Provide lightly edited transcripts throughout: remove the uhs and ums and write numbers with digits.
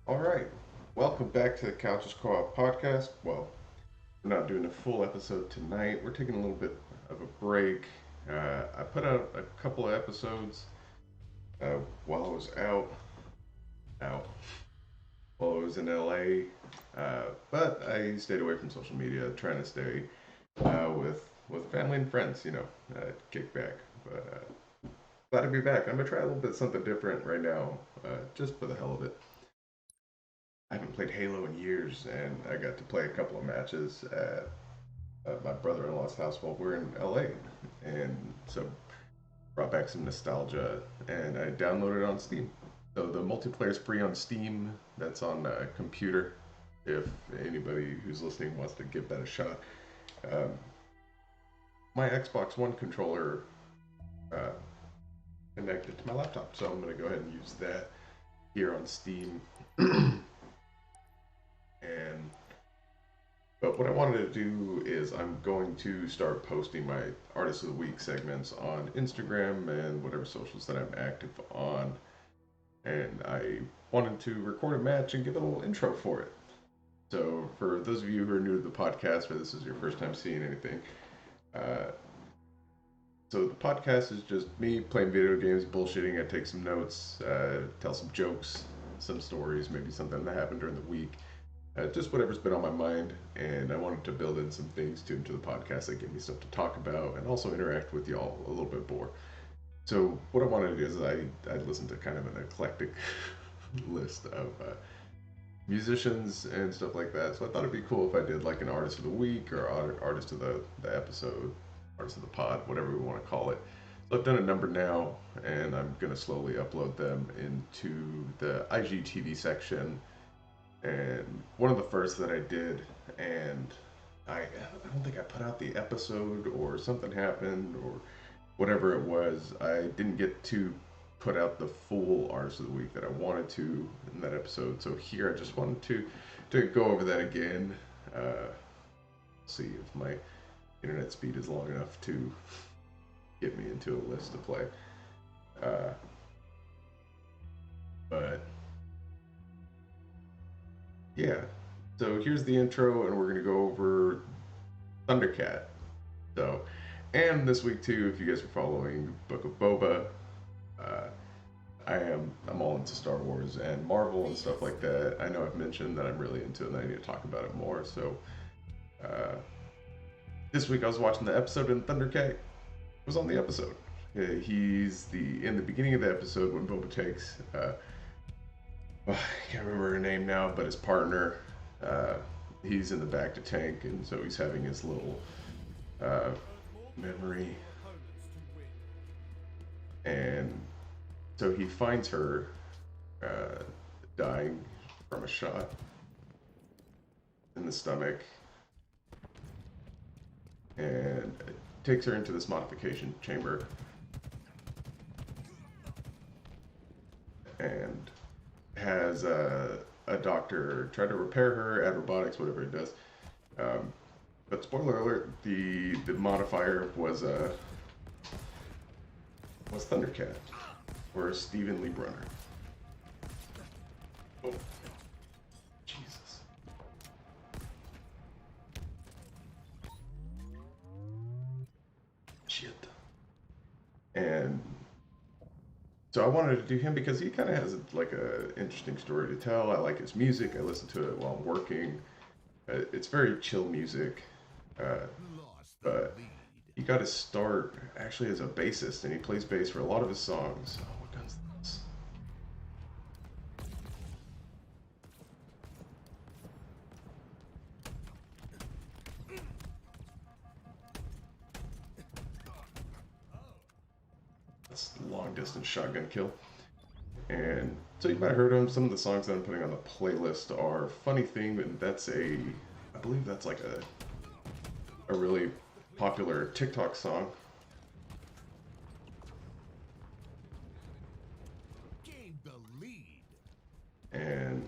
All right, welcome back to the Couchless Co-op podcast. Well, we're not doing a full episode tonight. We're taking a little bit of a break. I put out a couple of episodes while I was out while I was in LA, but I stayed away from social media, trying to stay with family and friends. Kick back. But glad to be back. I'm gonna try a little bit something different right now, just for the hell of it. I haven't played Halo in years, and I got to play a couple of matches at my brother-in-law's house while we were in LA, and so brought back some nostalgia. And I downloaded it on Steam. So the multiplayer is free on Steam. That's on a computer. If anybody who's listening wants to give that a shot, um, my Xbox One controller uh, connected to my laptop, so I'm going to go ahead and use that here on Steam. And but what I wanted to do is I'm going to start posting my Artist of the Week segments on Instagram and whatever socials that I'm active on. And I wanted to record a match and give a little intro for it. So for those of you who are new to the podcast, or this is your first time seeing anything, uh, so the podcast is just me playing video games, bullshitting. I take some notes, tell some jokes, some stories, maybe something that happened during the week. Just whatever's been on my mind, and I wanted to build in some things into the podcast that give me stuff to talk about, and also interact with y'all a little bit more. So what I wanted to do is I listened to kind of an eclectic list of musicians and stuff like that. So I thought it'd be cool if I did like an artist of the week or artist of the episode, artist of the pod, whatever we want to call it. So I've done a number now, and I'm gonna slowly upload them into the IGTV section. And one of the first that I did, and I don't think I put out the episode, or something happened, or whatever it was. I didn't get to put out the full artist of the week that I wanted to in that episode. So here I just wanted to go over that again. See if my internet speed is long enough to get me into a list to play. Uh, but yeah, so here's the intro, and we're gonna go over Thundercat. So, and this week too, if you guys are following Book of Boba, uh, I'm all into Star Wars and Marvel and stuff like that. I know I've mentioned that I'm really into it, and I need to talk about it more. So, uh, this week I was watching the episode, and Thundercat was on the episode. He's in the beginning of the episode when Boba takes I can't remember her name now, but his partner, uh, he's in the back to tank, and so he's having his little uh, memory, and so he finds her dying from a shot in the stomach, and takes her into this modification chamber, and has a doctor try to repair her, add robotics, whatever it does. But spoiler alert: the modifier was Thundercat, or Stephen Lee Brunner. Oh, Jesus! Shit. And so I wanted to do him because he kind of has like a interesting story to tell. I like his music. I listen to it while I'm working. It's very chill music, uh, but he got his start actually as a bassist, and he plays bass for a lot of his songs. Oh, what gun's this? That's a long distance shotgun kill. And so you might have heard him. Some of the songs that I'm putting on the playlist are Funny Thing, and I believe that's like a really popular TikTok song. And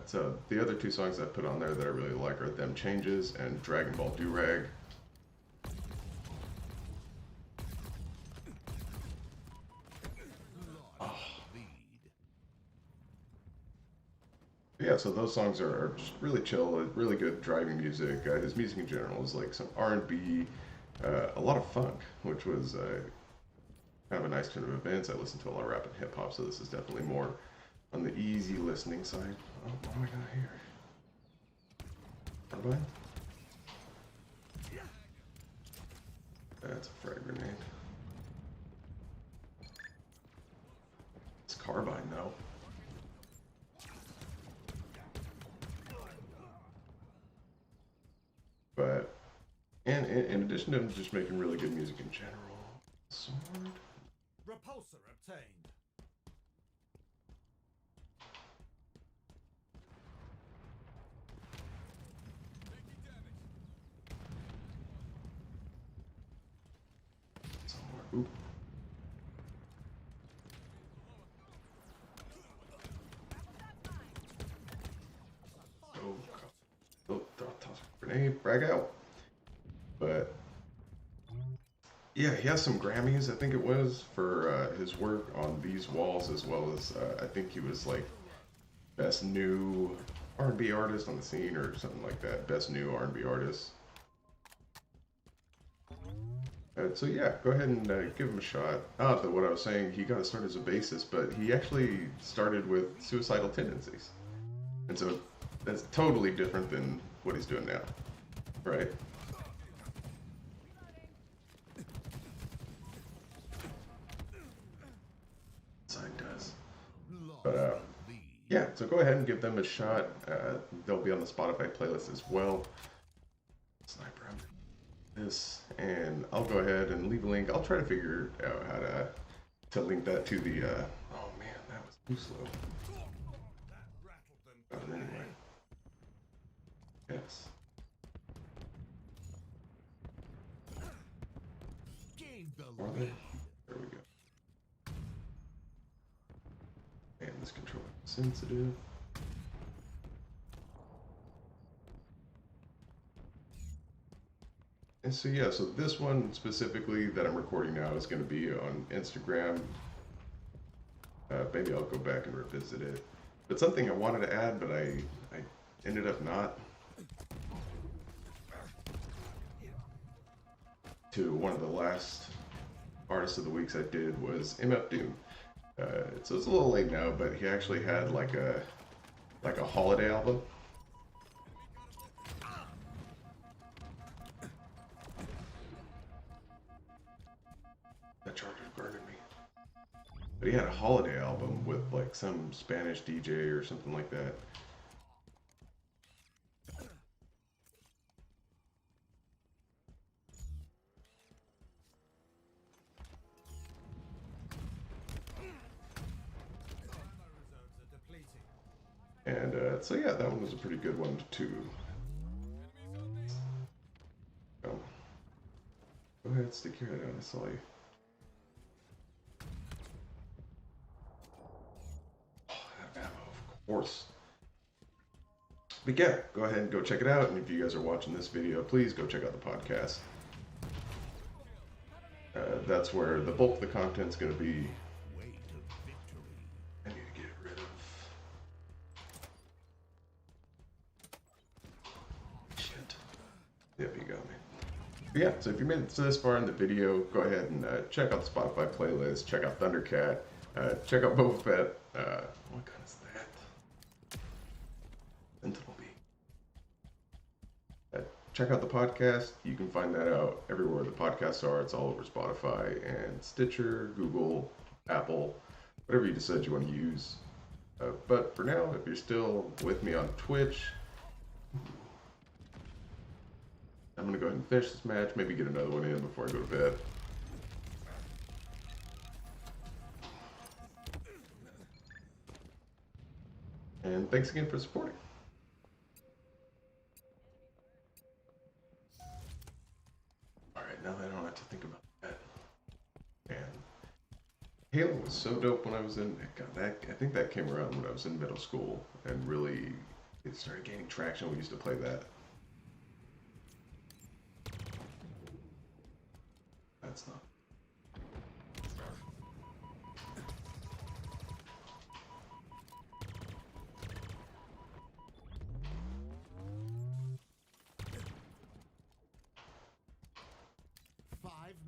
so the other two songs I put on there that I really like are Them Changes and Dragon Ball Durag. Yeah, so those songs are just really chill, really good driving music. His music in general is like some R&B, a lot of funk, which was kind of a nice turn of events. I listen to a lot of rap and hip hop, so this is definitely more on the easy listening side. Oh, what do I got here? Carbine? That's a frag grenade. It's carbine though. But and in addition to just making really good music in general, sword. Repulsor obtained. Somewhere. Oop. Oh, toss a grenade, frag out. But yeah, he has some Grammys, I think it was, for his work on these walls, as well as I think he was like best new R&B artist on the scene or something like that. Best new R&B artist. So yeah, go ahead and give him a shot. What I was saying, he got to start as a bassist, but he actually started with Suicidal Tendencies, and so that's totally different than what he's doing now, right? Side does, but yeah. So go ahead and give them a shot. They'll be on the Spotify playlist as well. Sniper. This, and I'll go ahead and leave a link. I'll try to figure out how to link that to the oh man, that was too slow. But anyway, yes. Are they? There we go. And this controller is sensitive. And so yeah, so this one specifically that I'm recording now is going to be on Instagram. Maybe I'll go back and revisit it. But something I wanted to add, but I ended up not. To one of the last Artists of the Weeks I did was MF Doom. So it's a little late now, but he actually had like a holiday album. That charger's burning me. But he had a holiday album with like some Spanish DJ or something like that. And so yeah, that one was a pretty good one too. Go ahead, stick your head out. I saw you. Oh, that ammo, of course. But yeah, go ahead and go check it out. And if you guys are watching this video, please go check out the podcast. That's where the bulk of the content's going to be. I need to get rid of. Shit. Yep, you got me. But yeah, so if you made it to this far in the video, go ahead and check out the Spotify playlist, check out Thundercat, check out Boba Fett. What gun is that? Sentinel B. Check out the podcast. You can find that out everywhere the podcasts are. It's all over Spotify and Stitcher, Google, Apple, whatever you decide you want to use. But for now, if you're still with me on Twitch, I'm going to go ahead and finish this match, maybe get another one in before I go to bed. And thanks again for supporting. Alright, now that I don't have to think about that. And Halo was so dope when I was in, God, I think that came around when I was in middle school, and really, it started gaining traction. We used to play that. That's not.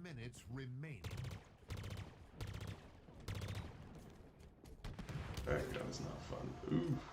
minutes remaining. That gun is not fun. Ooh.